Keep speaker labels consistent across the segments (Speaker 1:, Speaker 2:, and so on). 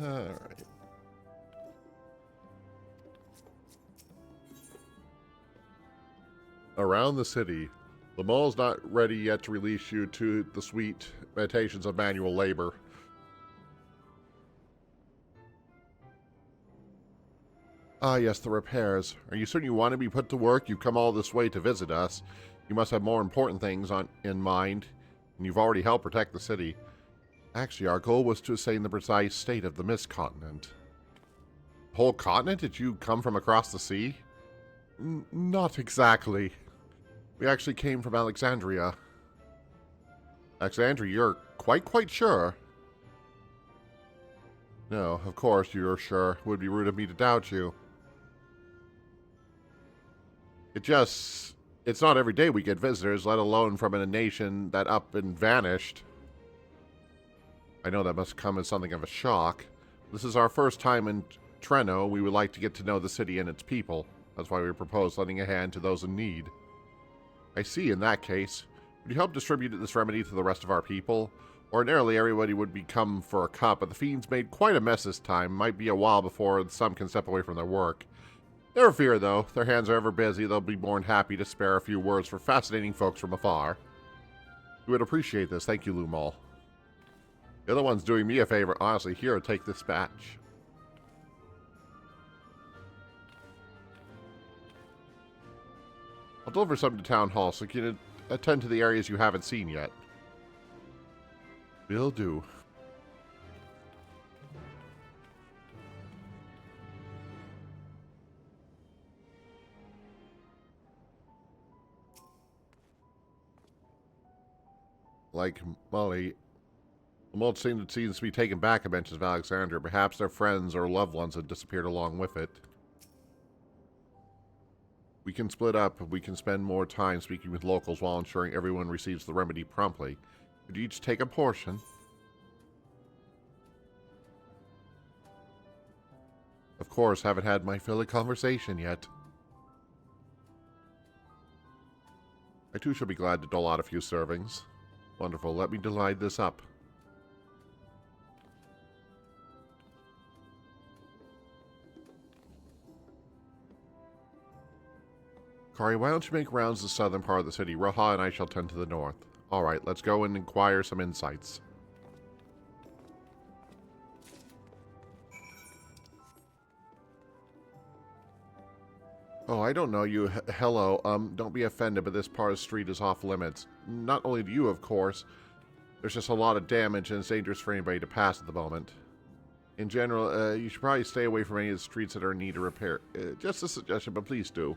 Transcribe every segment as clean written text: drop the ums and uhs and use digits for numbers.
Speaker 1: Alright. Around the city, the mall is not ready yet to release you to the sweet meditations of manual labor. Ah, yes, the repairs. Are you certain you want to be put to work? You've come all this way to visit us. You must have more important things in mind, and you've already helped protect the city. Actually, our goal was to ascertain the precise state of the Mist Continent. Whole continent? Did you come from across the sea? Not exactly. We actually came from Alexandria. Alexandria, you're quite sure? No, of course you're sure. It would be rude of me to doubt you. It's not every day we get visitors, let alone from a nation that up and vanished. I know that must come as something of a shock. This is our first time in Treno. We would like to get to know the city and its people. That's why we propose lending a hand to those in need. I see, in that case. Would you help distribute this remedy to the rest of our people? Ordinarily, everybody would be come for a cup, but the fiends made quite a mess this time. Might be a while before some can step away from their work. Never fear, though. Their hands are ever busy. They'll be more than happy to spare a few words for fascinating folks from afar. We would appreciate this. Thank you, Lumal. The other one's doing me a favor. Honestly, here, take this batch. I'll deliver some to Town Hall so you can attend to the areas you haven't seen yet. Will do. Like Molly, the mold seems to be taken back at mentions of Alexandria. Perhaps their friends or loved ones had disappeared along with it. We can split up. We can spend more time speaking with locals while ensuring everyone receives the remedy promptly. Could you each take a portion? Of course, haven't had my fill of conversation yet. I too shall be glad to dole out a few servings. Wonderful. Let me divide this up. Kari, why don't you make rounds to the southern part of the city? Roha and I shall tend to the north. Alright, let's go and inquire some insights. Oh, I don't know you. Hello. Don't be offended, but this part of the street is off limits. Not only to you, of course. There's just a lot of damage and it's dangerous for anybody to pass at the moment. In general, you should probably stay away from any of the streets that are in need of repair. Just a suggestion, but please do.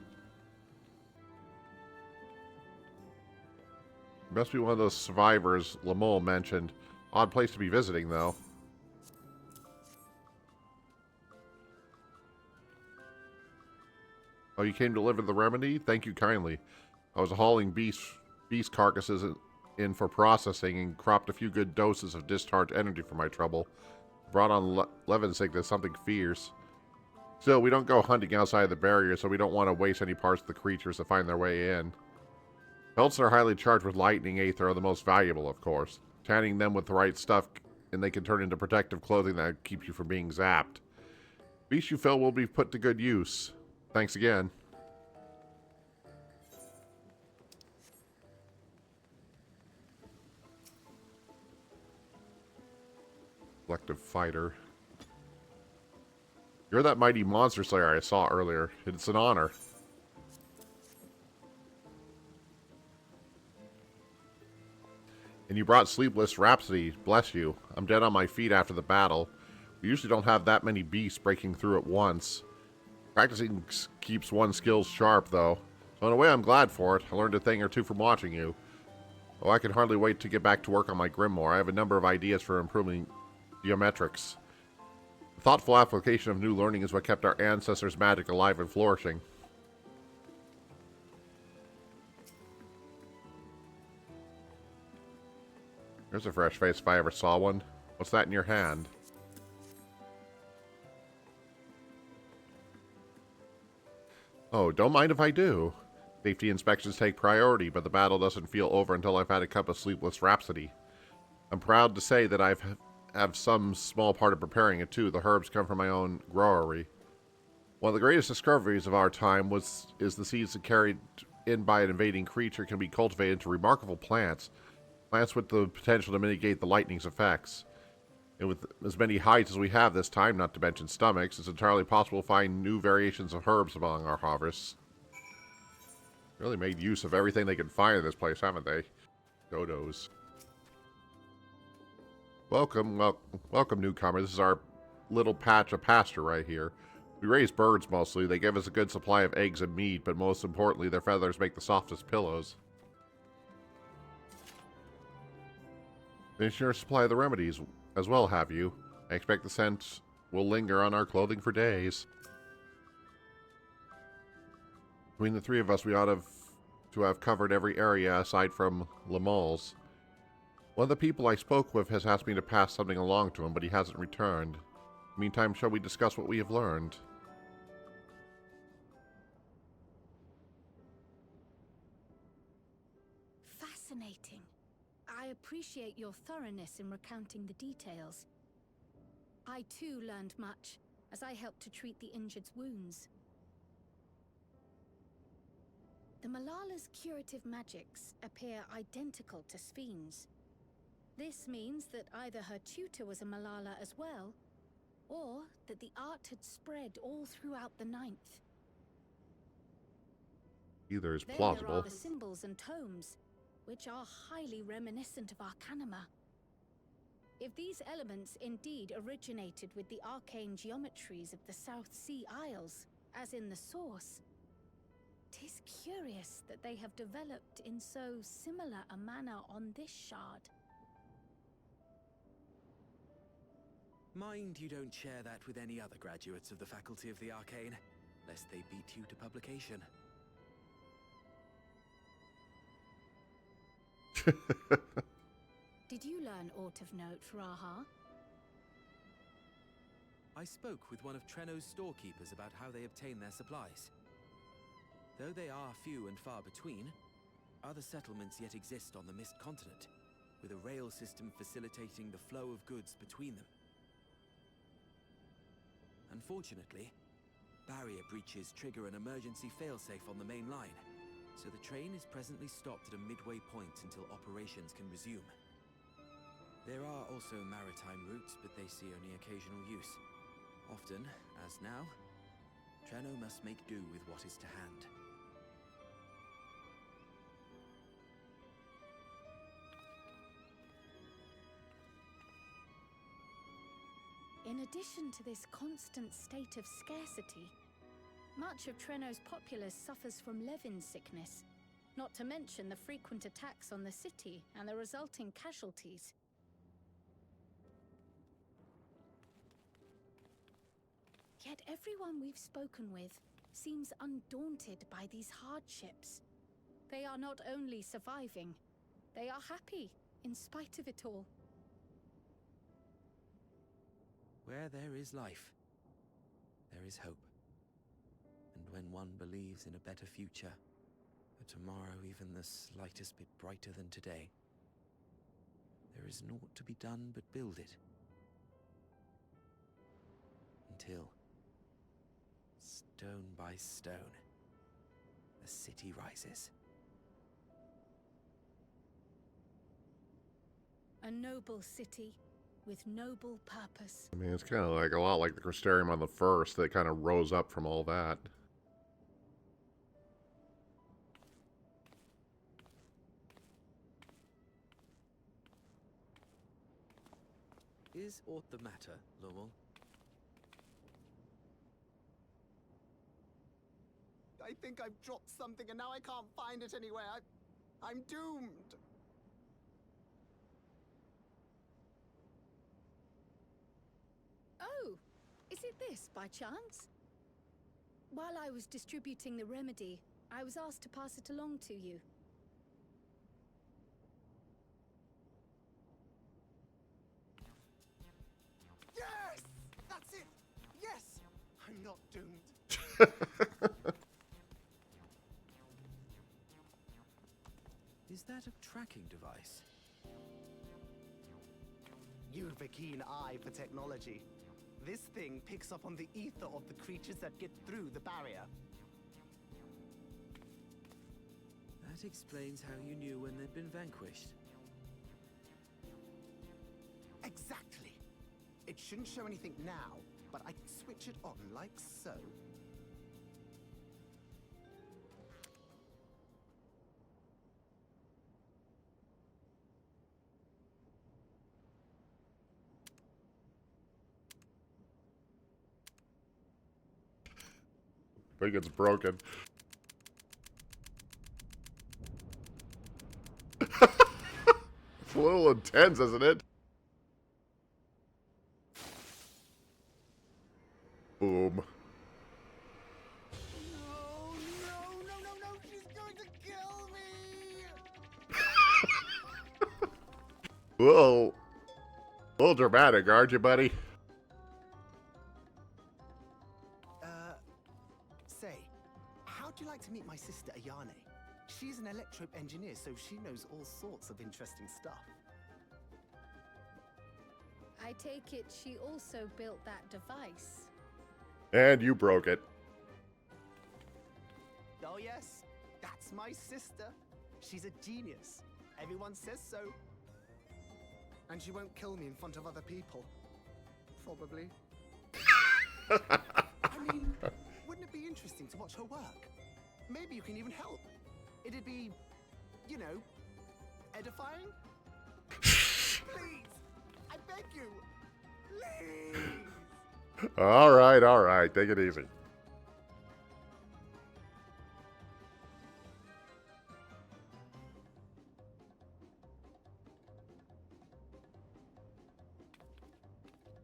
Speaker 1: It must be one of those survivors Lamole mentioned. Odd place to be visiting, though. Oh, you came to deliver the remedy? Thank you kindly. I was hauling beast carcasses in for processing and cropped a few good doses of discharged energy for my trouble. Brought on Levin sickness, something fierce. Still, we don't go hunting outside the barrier, so we don't want to waste any parts of the creatures that find their way in. Pelts that are highly charged with lightning aether are the most valuable, of course. Tanning them with the right stuff, and they can turn into protective clothing that keeps you from being zapped. Beasts you fill will be put to good use. Thanks again. Collective fighter. You're that mighty monster slayer I saw earlier. It's an honor. And you brought Sleepless Rhapsody. Bless you. I'm dead on my feet after the battle. We usually don't have that many beasts breaking through at once. Practicing keeps one's skills sharp, though. So in a way, I'm glad for it. I learned a thing or two from watching you. Oh, I can hardly wait to get back to work on my Grimoire. I have a number of ideas for improving geometrics. The thoughtful application of new learning is what kept our ancestors' magic alive and flourishing. There's a fresh face if I ever saw one. What's that in your hand? Oh, don't mind if I do. Safety inspections take priority, but the battle doesn't feel over until I've had a cup of Sleepless Rhapsody. I'm proud to say that I've have some small part of preparing it too. The herbs come from my own growery. One of the greatest discoveries of our time is the seeds that carried in by an invading creature can be cultivated into remarkable plants. Plants with the potential to mitigate the lightning's effects. And with as many hides as we have this time, not to mention stomachs, it's entirely possible to find new variations of herbs among our harvests. Really made use of everything they could find in this place, haven't they? Dodos. Welcome, welcome newcomer. This is our little patch of pasture right here. We raise birds mostly. They give us a good supply of eggs and meat, but most importantly, their feathers make the softest pillows. Finish your supply of the remedies as well, have you? I expect the scent will linger on our clothing for days. Between the three of us, we ought to have covered every area aside from Lamol's. One of the people I spoke with has asked me to pass something along to him, but he hasn't returned. Meantime, shall we discuss what we have learned?
Speaker 2: Fascinating. I appreciate your thoroughness in recounting the details. I too learned much, as I helped to treat the injured's wounds. The Malala's curative magics appear identical to Spheen's. This means that either her tutor was a Malala as well, or that the art had spread all throughout the Ninth.
Speaker 1: Either is
Speaker 2: Then
Speaker 1: plausible.
Speaker 2: there are the symbols and tomes, which are highly reminiscent of Arcanima. If these elements indeed originated with the arcane geometries of the South Sea Isles, as in the source, 'tis curious that they have developed in so similar a manner on this shard.
Speaker 3: Mind you don't share that with any other graduates of the Faculty of the Arcane, lest they beat you to publication.
Speaker 2: Did you learn aught of note, Raha?
Speaker 3: I spoke with one of Treno's storekeepers about how they obtain their supplies. Though they are few and far between, other settlements yet exist on the Mist Continent, with a rail system facilitating the flow of goods between them. Unfortunately, barrier breaches trigger an emergency failsafe on the main line, so the train is presently stopped at a midway point until operations can resume. There are also maritime routes, but they see only occasional use. Often, as now, Treno must make do with what is to hand.
Speaker 2: In addition to this constant state of scarcity, much of Treno's populace suffers from Levin sickness, not to mention the frequent attacks on the city and the resulting casualties. Yet everyone we've spoken with seems undaunted by these hardships. They are not only surviving, they are happy in spite of it all.
Speaker 3: Where there is life, there is hope. And when one believes in a better future, a tomorrow even the slightest bit brighter than today, there is naught to be done but build it. Until, stone by stone, the city rises.
Speaker 2: A noble city with noble purpose.
Speaker 1: I mean, it's kind of like a lot like the Crystarium on the first that kind of rose up from all that.
Speaker 3: Is aught the matter, Lowell?
Speaker 4: I think I've dropped something and now I can't find it anywhere. I'm doomed.
Speaker 2: Oh, is it this by chance? While I was distributing the remedy, I was asked to pass it along to you.
Speaker 4: Yes! That's it! Yes! I'm not doomed.
Speaker 3: Is that a tracking device?
Speaker 4: You've a keen eye for technology. This thing picks up on the ether of the creatures that get through the barrier.
Speaker 3: That explains how you knew when they'd been vanquished.
Speaker 4: Exactly. It shouldn't show anything now, but I can switch it on like so.
Speaker 1: I think it's broken. It's a little intense, isn't it? Boom.
Speaker 4: No, she's going to kill me!
Speaker 1: Whoa. A little dramatic, aren't you, buddy?
Speaker 4: Say, how'd you like to meet my sister Ayane? She's an electro engineer, so she knows all sorts of interesting stuff.
Speaker 2: I take it she also built that device.
Speaker 1: And you broke it.
Speaker 4: Oh yes, that's my sister. She's a genius. Everyone says so. And she won't kill me in front of other people. Probably. I mean, wouldn't it be interesting to watch her work? Maybe you can even help. It'd be, you know, edifying? Please! I beg you! Please!
Speaker 1: All right. Take it easy.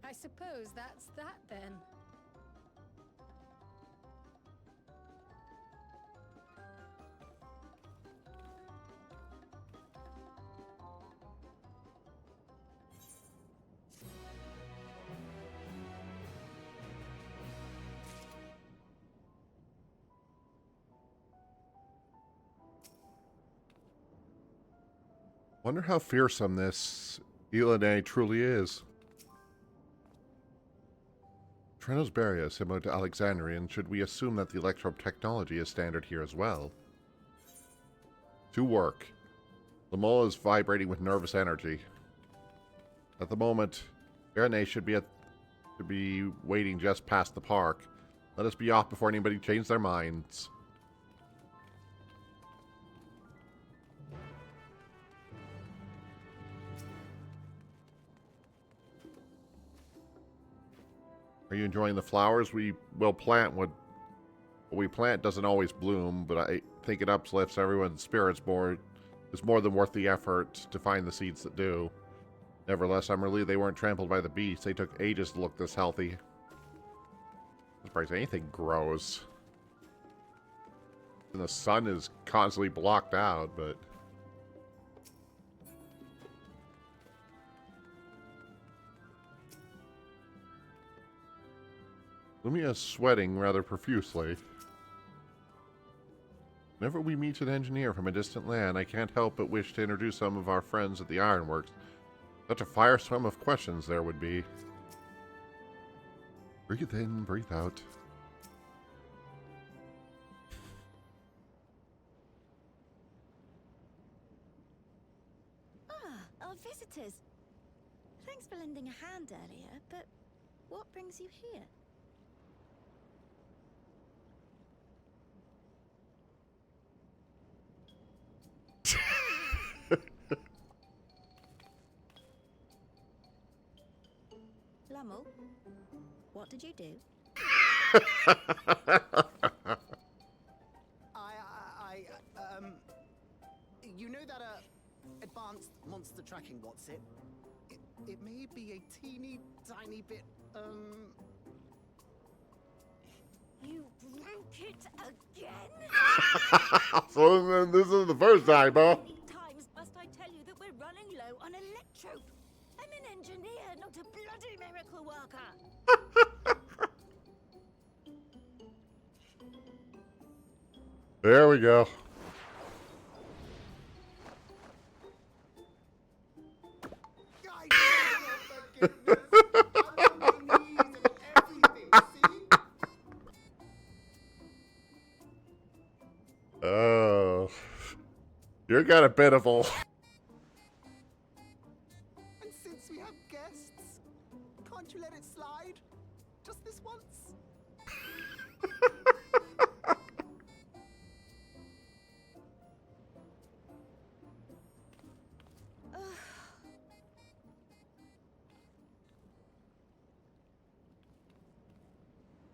Speaker 2: I suppose that's that then.
Speaker 1: Wonder how fearsome this Ilene truly is. Treno's barrier is similar to Alexandria, and should we assume that the electro technology is standard here as well? To work. The mole is vibrating with nervous energy. At the moment, Ilene should be waiting just past the park. Let us be off before anybody changes their minds. Are you enjoying the flowers? We will plant what we plant doesn't always bloom, but I think it uplifts everyone's spirits more. It's more than worth the effort to find the seeds that do. Nevertheless, I'm relieved they weren't trampled by the beasts. They took ages to look this healthy. I'm surprised anything grows. And the sun is constantly blocked out, but... Lumia is sweating rather profusely. Whenever we meet an engineer from a distant land, I can't help but wish to introduce some of our friends at the ironworks. Such a firestorm of questions there would be. Breathe in, breathe out.
Speaker 5: Ah, our visitors. Thanks for lending a hand earlier, but what brings you here? Lummel, what did you do?
Speaker 4: You know that, advanced monster tracking, what's it? It may be a teeny tiny bit,
Speaker 5: You broke it again?
Speaker 1: So then this is the first time, huh?
Speaker 5: How many times must I tell you that we're running low on electrope? I'm an engineer, not a bloody miracle worker.
Speaker 1: There we go.
Speaker 4: I
Speaker 1: Oh. You're kind of pitiful.
Speaker 4: And since we have guests, can't you let it slide? Just this once?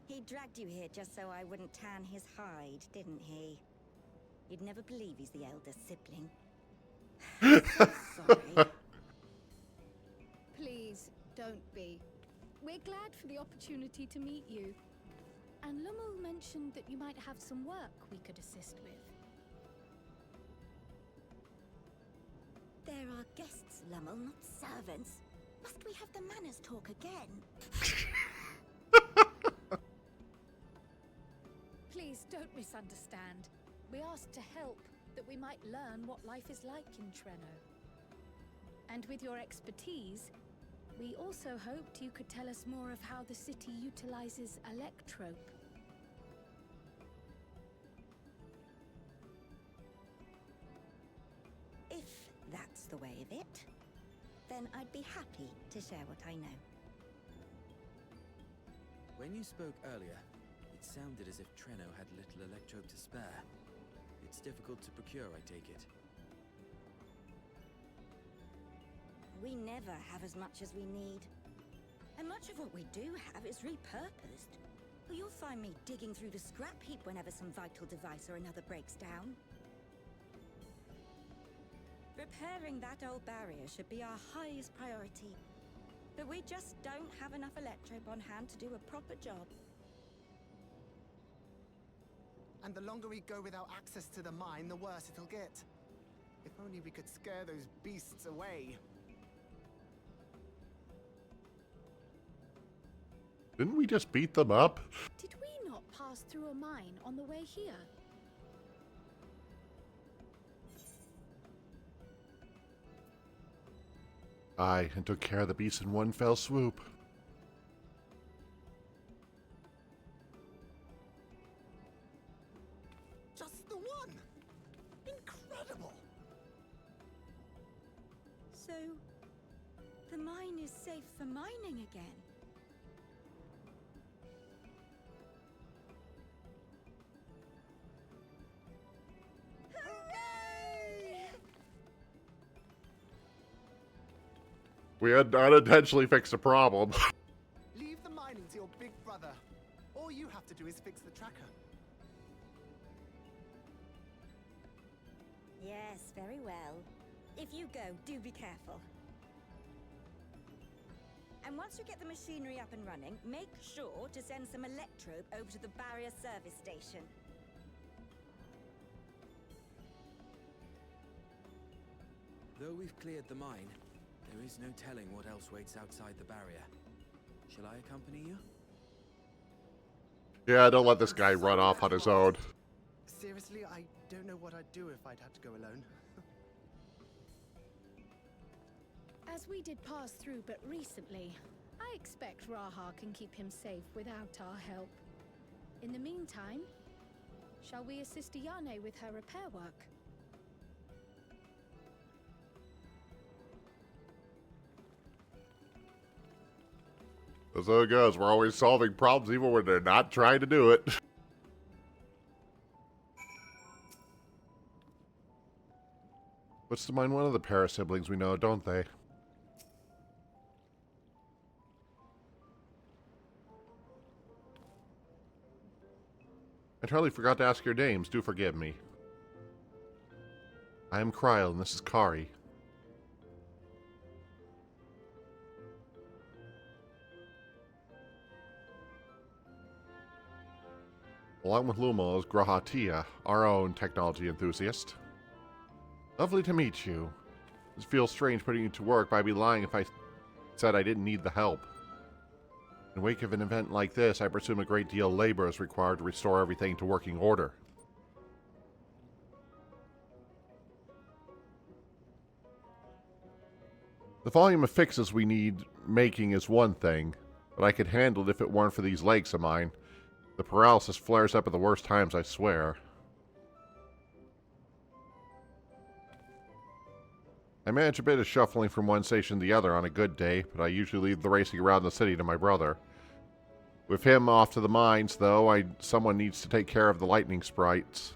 Speaker 5: He dragged you here just so I wouldn't tan his hide, didn't he? You'd never believe he's the elder sibling. Sorry.
Speaker 2: Please, don't be. We're glad for the opportunity to meet you. And Lummel mentioned that you might have some work we could assist with.
Speaker 5: There are guests, Lummel, not servants. Must we have the manners talk again?
Speaker 2: Please don't misunderstand. We asked to help, that we might learn what life is like in Treno. And with your expertise, we also hoped you could tell us more of how the city utilizes electrope.
Speaker 5: If that's the way of it, then I'd be happy to share what I know.
Speaker 3: When you spoke earlier, it sounded as if Treno had little electrope to spare. It's difficult to procure, I take it.
Speaker 5: We never have as much as we need. And much of what we do have is repurposed. You'll find me digging through the scrap heap whenever some vital device or another breaks down. Repairing that old barrier should be our highest priority. But we just don't have enough electrope on hand to do a proper job.
Speaker 4: And the longer we go without access to the mine, the worse it'll get. If only we could scare those beasts away.
Speaker 1: Didn't we just beat them up?
Speaker 2: Did we not pass through a mine on the way here?
Speaker 1: Aye, and took care of the beast in one fell swoop.
Speaker 4: Just the one! Incredible!
Speaker 5: So, the mine is safe for mining again.
Speaker 1: We had unintentionally fixed a problem.
Speaker 4: Leave the mining to your big brother. All you have to do is fix the tracker.
Speaker 5: Yes, very well. If you go, do be careful. And once you get the machinery up and running, make sure to send some electrope over to the barrier service station.
Speaker 3: Though we've cleared the mine, there is no telling what else waits outside the barrier. Shall I accompany you?
Speaker 1: Yeah, don't let this guy run off on his own.
Speaker 4: Seriously, I don't know what I'd do if I'd have to go alone.
Speaker 2: As we did pass through but recently, I expect Raha can keep him safe without our help. In the meantime, shall we assist Ayane with her repair work?
Speaker 1: That's how it goes. We're always solving problems even when they're not trying to do it. Puts to mind one of the pair of siblings we know, don't they? I entirely forgot to ask your names. Do forgive me. I am Krile, and this is Kari. Along with Lumo is Grahatia, our own technology enthusiast. Lovely to meet you. It feels strange putting you to work, but I'd be lying if I said I didn't need the help. In the wake of an event like this, I presume a great deal of labor is required to restore everything to working order. The volume of fixes we need making is one thing, but I could handle it if it weren't for these legs of mine. The paralysis flares up at the worst times, I swear. I manage a bit of shuffling from one station to the other on a good day, but I usually leave the racing around the city to my brother. With him off to the mines, though, someone needs to take care of the lightning sprites.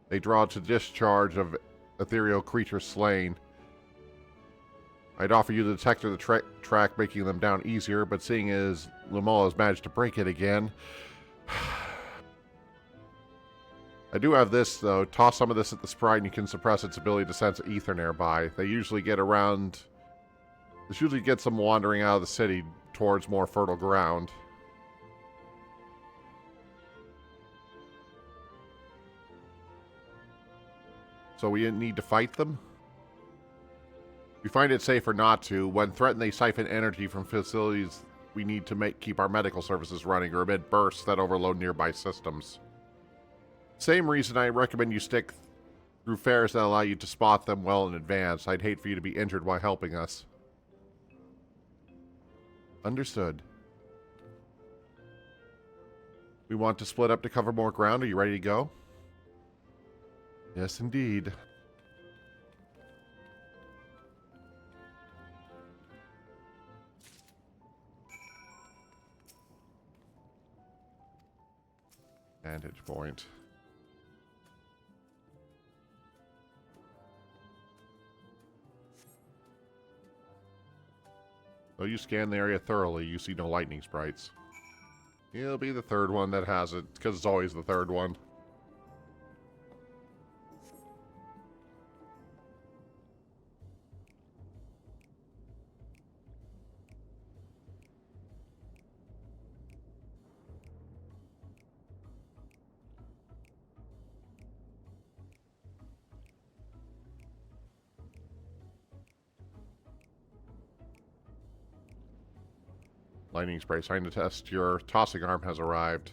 Speaker 1: They draw to discharge of ethereal creatures slain. I'd offer you the detector the track, making them down easier, but seeing as Lumola has managed to break it again... I do have this, though. Toss some of this at the sprite and you can suppress its ability to sense ether nearby. They usually get around... This usually gets them wandering out of the city towards more fertile ground. So we didn't need to fight them? We find it safer not to. When threatened, they siphon energy from facilities we need to keep our medical services running or emit bursts that overload nearby systems. Same reason I recommend you stick through fairs that allow you to spot them well in advance. I'd hate for you to be injured while helping us. Understood. We want to split up to cover more ground. Are you ready to go? Yes, indeed. Vantage point. Though you scan the area thoroughly, you see no lightning sprites. It'll be the third one that has it, because it's always the third one. Lightning spray. Sign to test. Your tossing arm has arrived.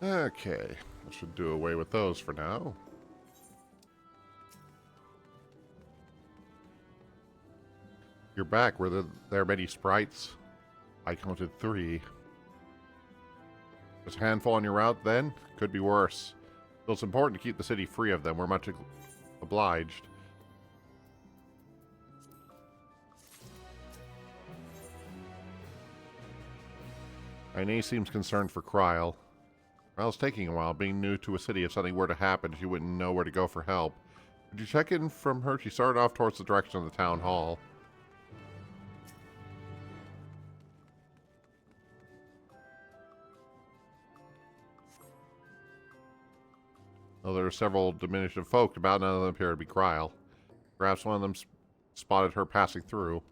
Speaker 1: Okay, I should do away with those for now. You're back. Were there many sprites? I counted 3. Just a handful on your route then? Could be worse. Still, it's important to keep the city free of them. We're much obliged. Ine seems concerned for Krile. Well, it's taking a while. Being new to a city, if something were to happen, she wouldn't know where to go for help. Could you check in from her? She started off towards the direction of the town hall. Though there are several diminutive folk about, none of them appear to be Krile. Perhaps one of them spotted her passing through.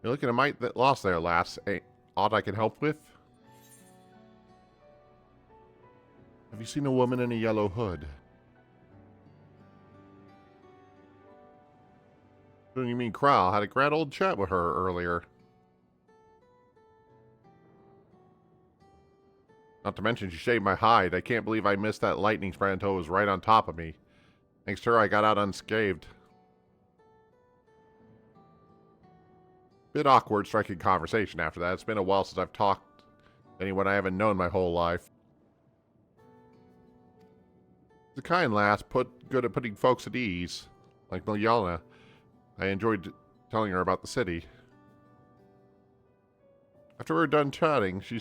Speaker 1: You're looking at mite that lost there, lass. Aught I can help with? Have you seen a woman in a yellow hood? What do you mean, Krile? Had a grand old chat with her earlier. Not to mention she shaved my hide. I can't believe I missed that lightning spray until it was right on top of me. Thanks to her, I got out unscathed. Bit awkward striking conversation after that. It's been a while since I've talked to anyone I haven't known my whole life. She's a kind lass, good at putting folks at ease. Like Miljana. I enjoyed telling her about the city. After we were done chatting, she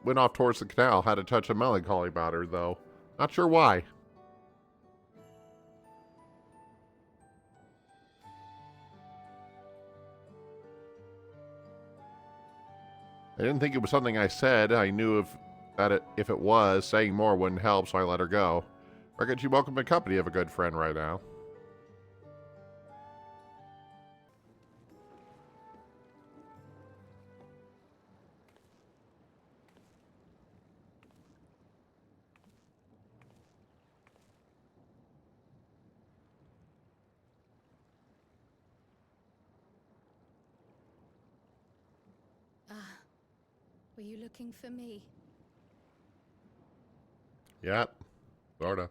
Speaker 1: went off towards the canal. Had a touch of melancholy about her, though. Not sure why. didn't think it was something I said. I knew if it was, saying more wouldn't help, so I let her go. Reckon she welcomed the company of a good friend right now.
Speaker 2: Were you looking for me?
Speaker 1: Yep. Sorta.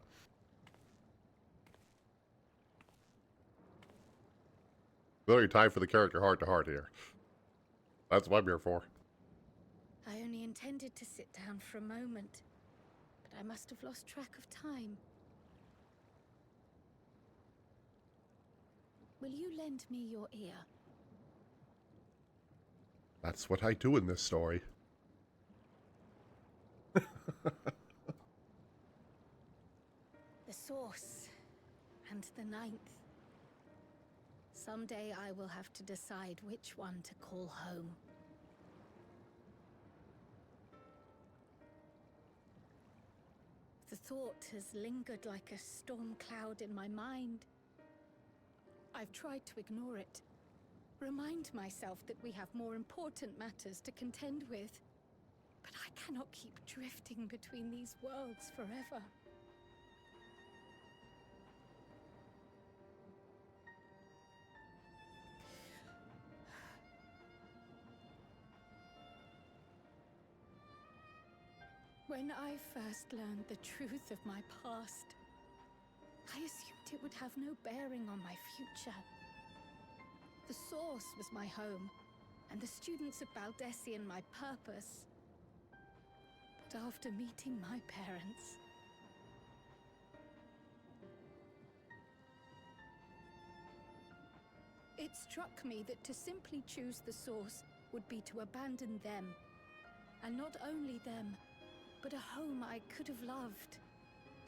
Speaker 1: Literally tied for the character heart to heart here. That's what I'm here for.
Speaker 2: I only intended to sit down for a moment, but I must have lost track of time. Will you lend me your ear?
Speaker 1: That's what I do in this story.
Speaker 2: The source and the ninth. Someday I will have to decide which one to call home. The thought has lingered like a storm cloud in my mind. I've tried to ignore it, remind myself that we have more important matters to contend with. But I cannot keep drifting between these worlds forever. When I first learned the truth of my past, I assumed it would have no bearing on my future. The source was my home, and the students of Baldessian my purpose. But after meeting my parents, it struck me that to simply choose the source would be to abandon them. And not only them, but a home I could have loved,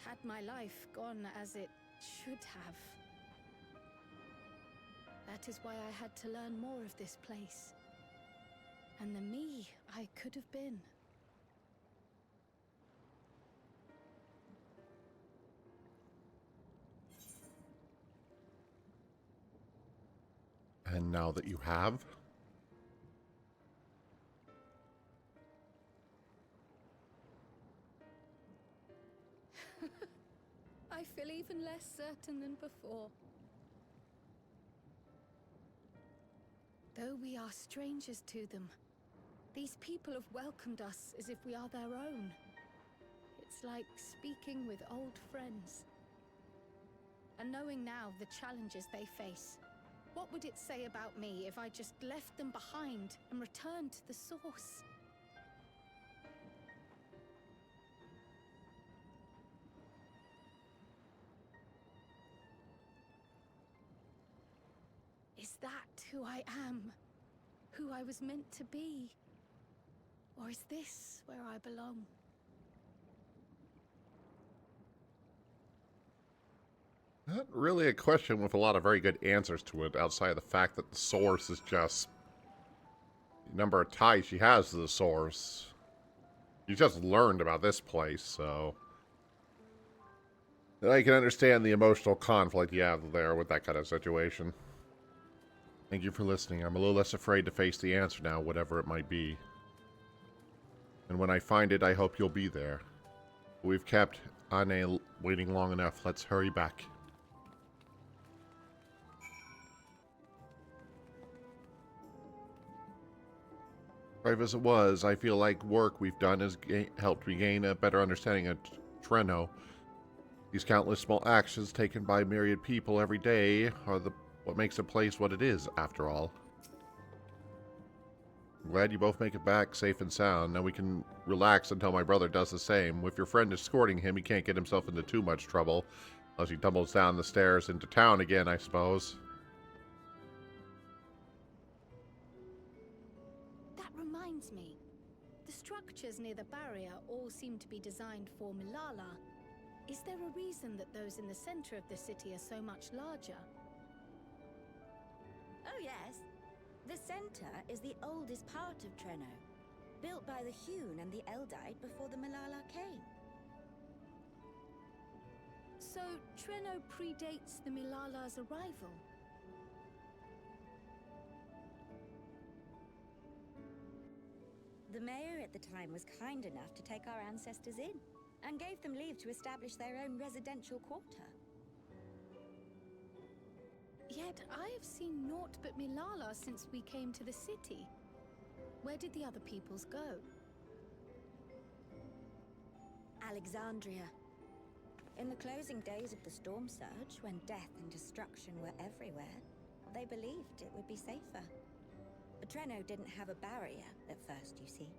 Speaker 2: had my life gone as it should have. That is why I had to learn more of this place, and the me I could have been.
Speaker 1: And now that you have,
Speaker 2: I feel even less certain than before. Though we are strangers to them, these people have welcomed us as if we are their own. It's like speaking with old friends. And knowing now the challenges they face, what would it say about me if I just left them behind and returned to the source? Is that who I am? Who I was meant to be? Or is this where I belong?
Speaker 1: not really a question with a lot of very good answers to it, outside of the fact that the source is just the number of ties she has to the source. You just learned about this place, so I can understand the emotional conflict you have there with that kind of situation. Thank you for listening. I'm a little less afraid to face the answer now, whatever it might be. And when I find it, I hope you'll be there. We've kept Anne waiting long enough. Let's hurry back. Brave as it was, I feel like work we've done has helped me gain a better understanding of Treno. These countless small actions taken by myriad people every day are what makes a place what it is, after all. I'm glad you both make it back safe and sound. Now we can relax until my brother does the same. With your friend escorting him, he can't get himself into too much trouble. Unless he tumbles down the stairs into town again, I suppose.
Speaker 2: That reminds me. The structures near the barrier all seem to be designed for Milala. Is there a reason that those in the center of the city are so much larger?
Speaker 5: Oh yes. The center is the oldest part of Treno. built by the Hewn and the Eldite before the Malala came.
Speaker 2: So, Treno predates the Milala's arrival?
Speaker 5: The mayor at the time was kind enough to take our ancestors in, and gave them leave to establish their own residential quarter.
Speaker 2: Yet I have seen naught but Milala since we came to the city. Where did the other peoples go?
Speaker 5: Alexandria. In the closing days of the Storm Surge, when death and destruction were everywhere, they believed it would be safer. But Treno didn't have a barrier at first, you see.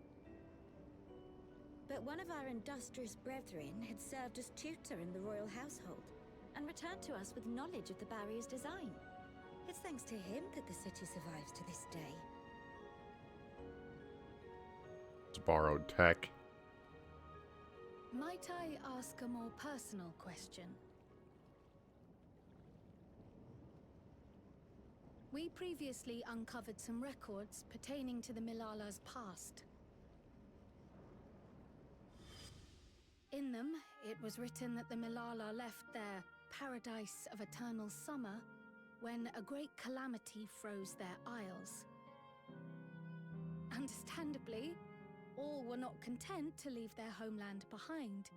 Speaker 5: But one of our industrious brethren had served as tutor in the royal household, and returned to us with knowledge of the barrier's design. It's thanks to him that the city survives to this day.
Speaker 1: It's borrowed tech.
Speaker 2: Might I ask a more personal question? We previously uncovered some records pertaining to the Milala's past. In them, it was written that the Milala left their paradise of eternal summer when a great calamity froze their isles. Understandably, all were not content to leave their homeland behind.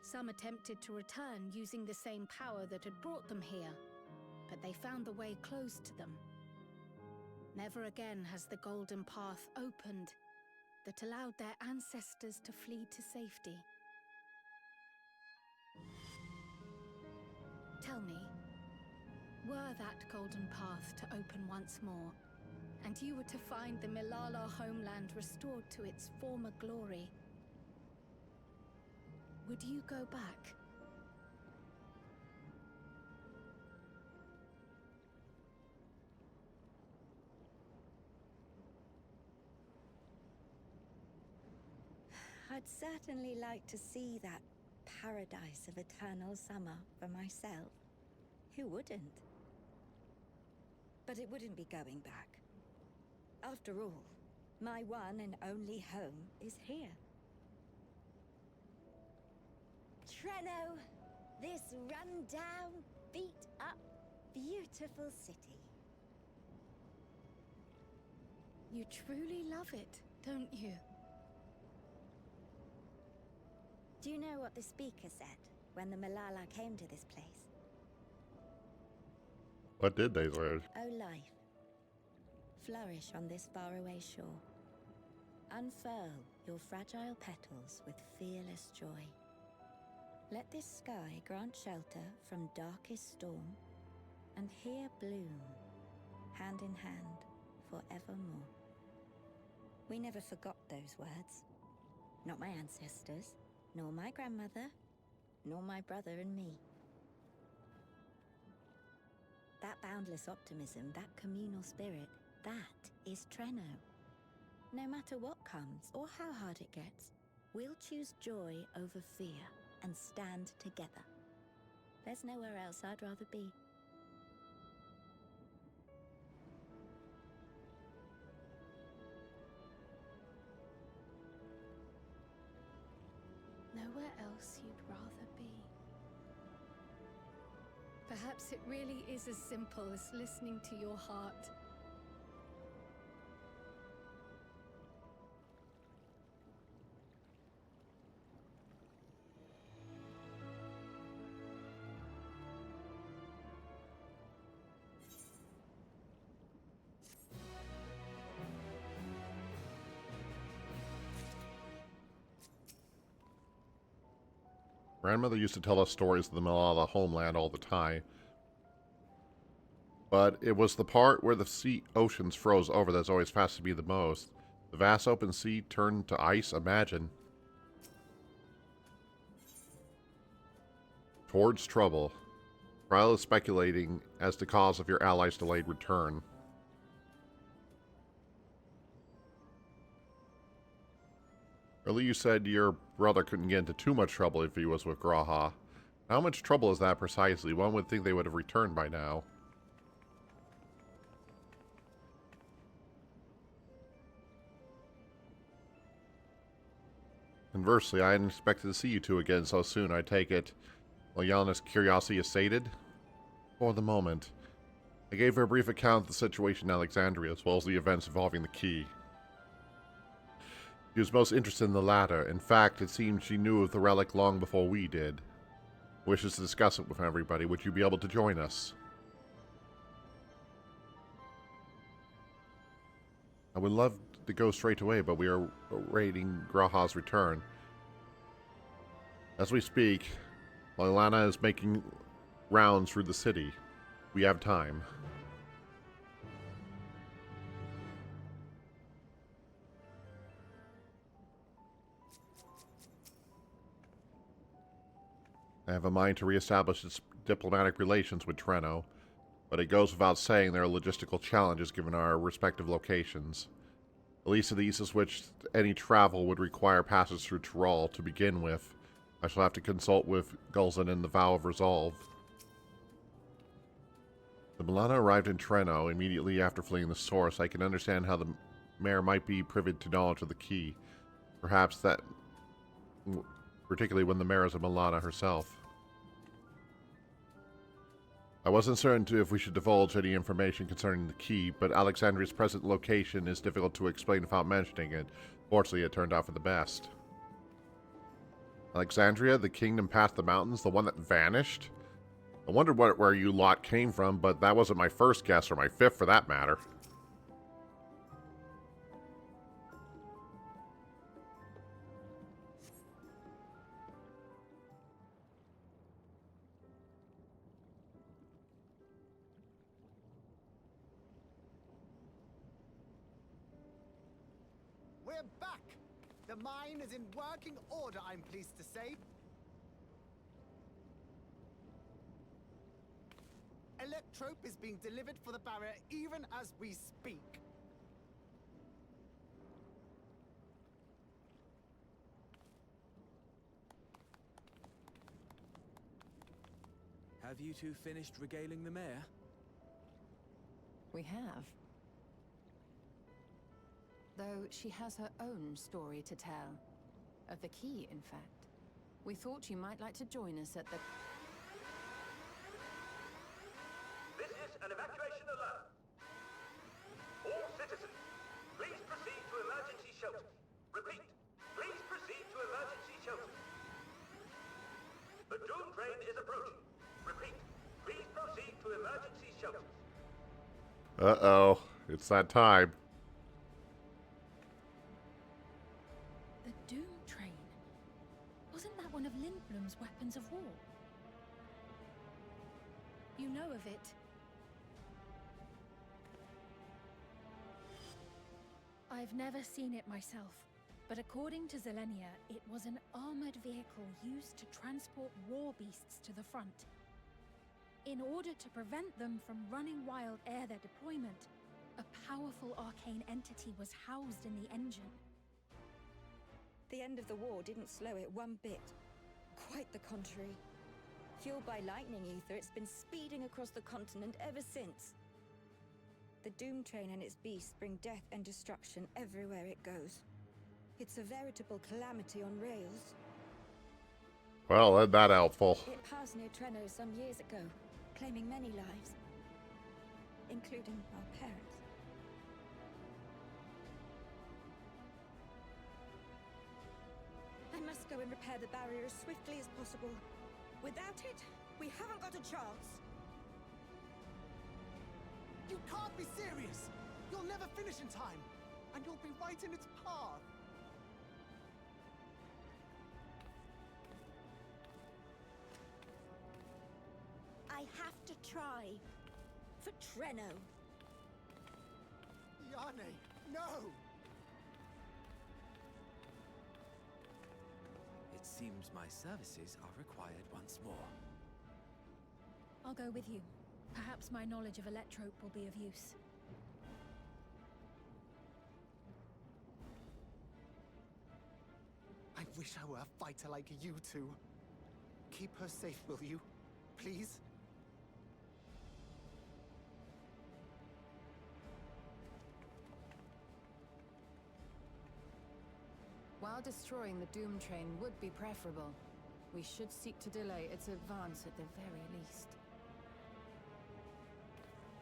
Speaker 2: Some attempted to return using the same power that had brought them here, but they found the way closed to them. Never again has the golden path opened that allowed their ancestors to flee to safety. Tell me, were that golden path to open once more, and you were to find the Milala homeland restored to its former glory, would you go back?
Speaker 5: I'd certainly like to see that paradise of eternal summer for myself. Who wouldn't? But it wouldn't be going back. After all, my one and only home is here. Treno, this run-down, beat-up, beautiful city.
Speaker 2: You truly love it, don't you?
Speaker 5: Do you know what the speaker said when the Malala came to this place?
Speaker 1: What did they say?
Speaker 5: O life, flourish on this faraway shore. Unfurl your fragile petals with fearless joy. Let this sky grant shelter from darkest storm, and here bloom, hand in hand, forevermore. We never forgot those words. Not my ancestors, nor my grandmother, nor my brother and me. That boundless optimism, that communal spirit, that is Treno. No matter what comes or how hard it gets, we'll choose joy over fear and stand together. There's nowhere else I'd rather be.
Speaker 2: Nowhere else you'd rather be. Perhaps it really is as simple as listening to your heart.
Speaker 1: Grandmother used to tell us stories of the Malala homeland all the time. But it was the part where the oceans froze over that's always fast to be the most. The vast open sea turned to ice, imagine. Towards trouble. Krile is speculating as to cause of your allies' delayed return. Earlier you said your brother couldn't get into too much trouble if he was with Graha. How much trouble is that precisely? One would think they would have returned by now. Conversely, I hadn't expected to see you two again so soon. I take it Lyanna's curiosity is sated? For the moment. I gave her a brief account of the situation in Alexandria, as well as the events involving the key. She was most interested in the latter. In fact, it seemed she knew of the relic long before we did. Wishes to discuss it with everybody. Would you be able to join us? I would love to go straight away, but we are awaiting Graha's return. As we speak, Lyanna is making rounds through the city. We have time. I have a mind to reestablish its diplomatic relations with Treno, but it goes without saying there are logistical challenges given our respective locations. At least to the east of which any travel would require passage through Tyrol to begin with. I shall have to consult with Gul'zen in the Vow of Resolve. The Milana arrived in Treno immediately after fleeing the source. I can understand how the mayor might be privy to knowledge of the key. Perhaps that... particularly when the mayor is a Milana herself. I wasn't certain if we should divulge any information concerning the key, but Alexandria's present location is difficult to explain without mentioning it. Fortunately, it turned out for the best. Alexandria, the kingdom past the mountains, the one that vanished? I wondered where you lot came from, but that wasn't my first guess, or my fifth for that matter.
Speaker 4: We're back! The mine is in working order, I'm pleased to say. Electrope is being delivered for the barrier even as we speak.
Speaker 3: Have you two finished regaling the mayor?
Speaker 6: We have. Though she has her own story to tell. Of the key, in fact. We thought you might like to join us at the...
Speaker 7: This is an evacuation alert. All citizens, please proceed to emergency shelters. Repeat, please proceed to emergency shelters. The doom train is approaching. Repeat, please proceed to emergency shelters.
Speaker 1: Uh-oh. It's that time.
Speaker 2: The Doom Train. Wasn't that one of Lindblom's weapons of war? You know of it. I've never seen it myself, but according to Zelenia, it was an armored vehicle used to transport war beasts to the front. In order to prevent them from running wild ere their deployment, a powerful arcane entity was housed in the engine.
Speaker 5: The end of the war didn't slow it one bit. Quite the contrary. Fueled by lightning ether, it's been speeding across the continent ever since. The Doom Train and its beasts bring death and destruction everywhere it goes. It's a veritable calamity on rails.
Speaker 1: Well, isn't that helpful?
Speaker 5: It passed near Treno some years ago, claiming many lives, including our parents. I must go and repair the barrier as swiftly as possible. Without it, we haven't got a chance.
Speaker 4: You can't be serious! You'll never finish in time, and you'll be right in its path.
Speaker 5: I have to try. For Treno.
Speaker 4: Yane, no!
Speaker 3: It seems my services are required once more.
Speaker 2: I'll go with you. Perhaps my knowledge of Electrope will be of use.
Speaker 4: I wish I were a fighter like you two. Keep her safe, will you? Please?
Speaker 6: While destroying the Doom Train would be preferable, we should seek to delay its advance at the very least.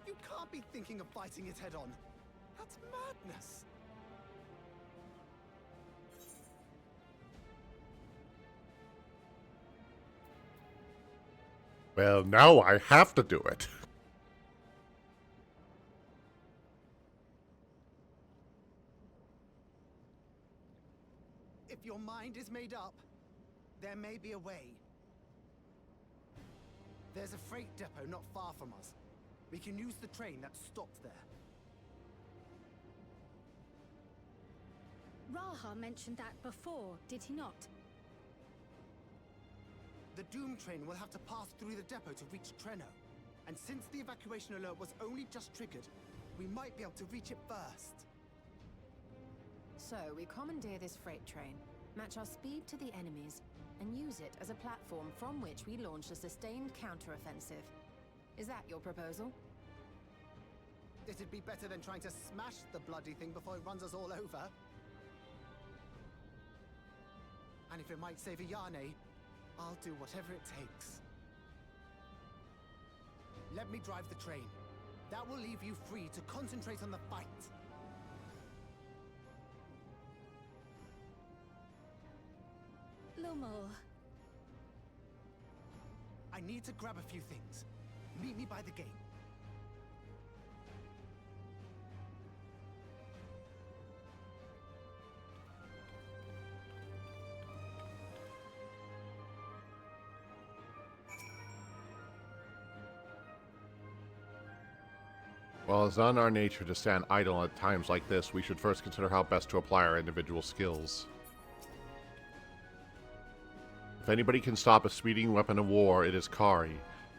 Speaker 4: You can't be thinking of fighting it head on. That's madness.
Speaker 1: Well, now I have to do it.
Speaker 4: If your mind is made up, there may be a way. There's a freight depot not far from us. We can use the train that's stopped there.
Speaker 2: Raha mentioned that before, did he not?
Speaker 4: The Doom Train will have to pass through the depot to reach Treno. And since the evacuation alert was only just triggered, we might be able to reach it first.
Speaker 6: So, we commandeer this freight train, match our speed to the enemy's, and use it as a platform from which we launch a sustained counteroffensive. Is that your proposal?
Speaker 4: It'd be better than trying to smash the bloody thing before it runs us all over. And if it might save Ayane, I'll do whatever it takes. Let me drive the train. That will leave you free to concentrate on the fight.
Speaker 2: Lomo.
Speaker 4: I need to grab a few things. Meet me by the gate.
Speaker 1: While it's not in our nature to stand idle at times like this, we should first consider how best to apply our individual skills. If anybody can stop a speeding weapon of war, it is Kari.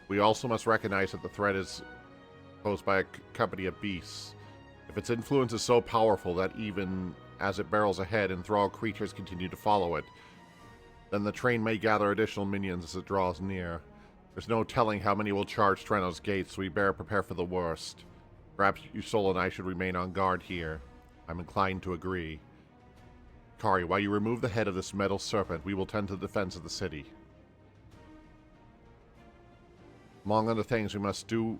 Speaker 1: We also must recognize that the threat is posed by a company of beasts. If its influence is so powerful that even as it barrels ahead, enthralled creatures continue to follow it, then the train may gather additional minions as it draws near. There's no telling how many will charge Treno's gates, so we better prepare for the worst. Perhaps Yusol and I should remain on guard here. I'm inclined to agree. Kari, while you remove the head of this metal serpent, we will tend to the defense of the city. Among other things, we must do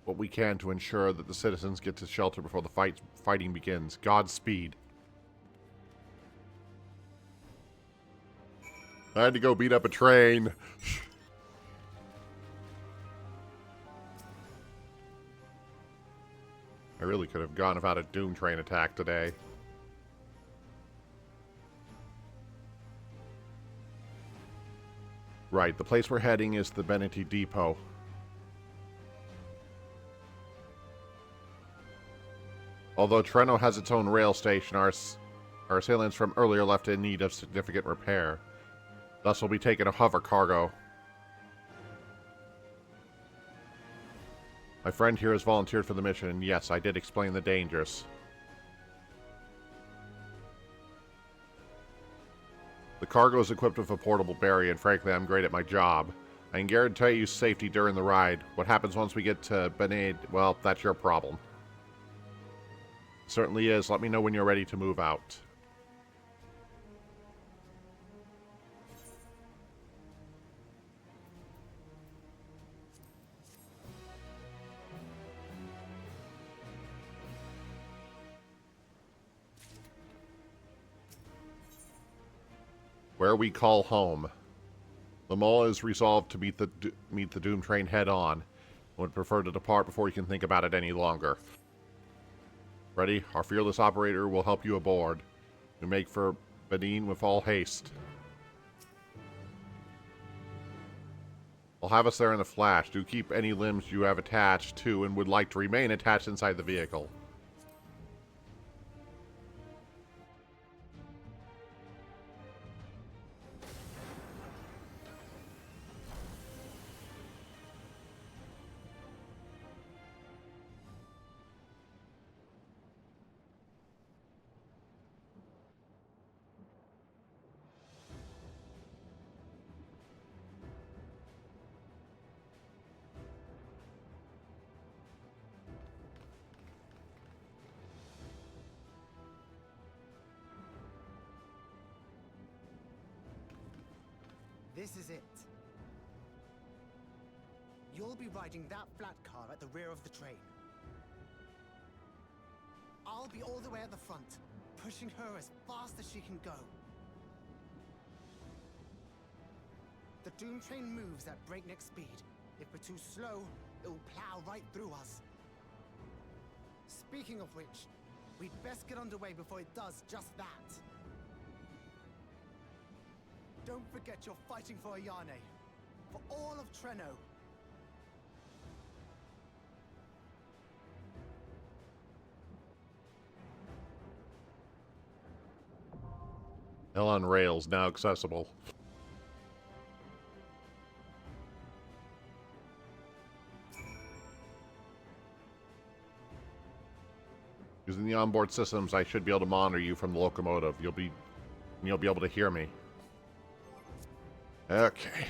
Speaker 1: what we can to ensure that the citizens get to shelter before the fighting begins. Godspeed. I had to go beat up a train. I really could have gone without a Doom Train attack today. Right, the place we're heading is the Beneti Depot. Although Treno has its own rail station, our assailants from earlier left in need of significant repair. Thus we'll be taking a hover cargo. My friend here has volunteered for the mission, and yes, I did explain the dangers. The cargo is equipped with a portable barrier, and frankly, I'm great at my job. I can guarantee you safety during the ride. What happens once we get to Benade, well, that's your problem. Certainly is. Let me know when you're ready to move out. Where we call home. The Mole is resolved to meet the Doom Train head on, and would prefer to depart before you can think about it any longer. Ready? Our fearless operator will help you aboard. We make for Benin with all haste. I'll have us there in a flash. Do keep any limbs you have attached to and would like to remain attached inside the vehicle.
Speaker 4: This is it. You'll be riding that flat car at the rear of the train. I'll be all the way at the front, pushing her as fast as she can go. The Doom train moves at breakneck speed. If we're too slow, it'll plow right through us. Speaking of which, we'd best get underway before it does just that. Don't forget you're fighting for Ayane. For all of Treno.
Speaker 1: Hell on Rails, now accessible. Using the onboard systems, I should be able to monitor you from the locomotive. You'll be able to hear me. Okay.